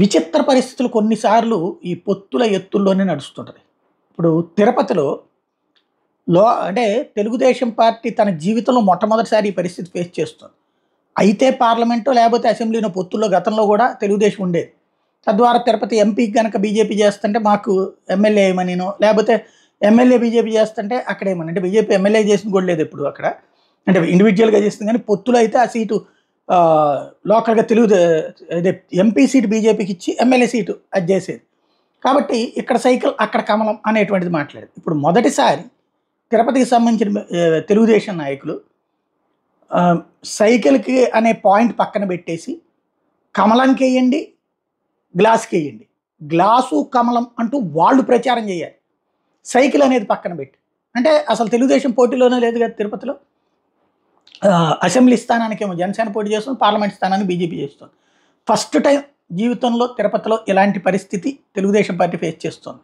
విచిత్ర పరిస్థితులు కొన్నిసార్లు ఈ పొత్తుల ఎత్తుల్లోనే నడుస్తుంటది. ఇప్పుడు తిరుపతిలో అంటే తెలుగుదేశం పార్టీ తన జీవితంలో మొట్టమొదటిసారి ఈ పరిస్థితి ఫేస్ చేస్తుంది. అయితే పార్లమెంటో లేకపోతే అసెంబ్లీనో పొత్తుల్లో గతంలో కూడా తెలుగుదేశం ఉండేది. తద్వారా తిరుపతి ఎంపీకి గనక బీజేపీ చేస్తుంటే మాకు ఎమ్మెల్యే ఏమనినో, లేకపోతే ఎమ్మెల్యే బీజేపీ చేస్తుంటే అక్కడేమని, అంటే బీజేపీ ఎమ్మెల్యే చేసింది కూడా లేదు ఎప్పుడు అక్కడ. అంటే ఇండివిజువల్‌గా చేస్తుంది కానీ పొత్తులో అయితే ఆ సీటు లోకల్‌గా అదే ఎంపీ సీటు బీజేపీకి ఇచ్చి ఎమ్మెల్యే సీటు అది చేసేది. కాబట్టి ఇక్కడ సైకిల్ అక్కడ కమలం అనేటువంటిది మాట్లాడేది. ఇప్పుడు మొదటిసారి తిరుపతికి సంబంధించిన తెలుగుదేశం నాయకులు ఆహ్, సైకిల్‌కి అనే పాయింట్ పక్కన పెట్టేసి కమలంకెయ్యండి, గ్లాస్‌కెయ్యండి. గ్లాసు, కమలం అంటూ వాళ్ళు ప్రచారం చేయాలి. సైకిల్ అనేది పక్కన పెట్టి. అంటే అసలు తెలుగుదేశం పోటీలోనే లేదు కదా తిరుపతిలో. అసెంబ్లీ స్థానానికేమో జనసేన పోటీ చేస్తుంది. పార్లమెంట్ స్థానానికి బీజేపీ చేస్తుంది. ఫస్ట్ టైం జీవితంలో తిరుపతిలో ఇలాంటి పరిస్థితి తెలుగుదేశం పార్టీ ఫేస్ చేస్తోంది.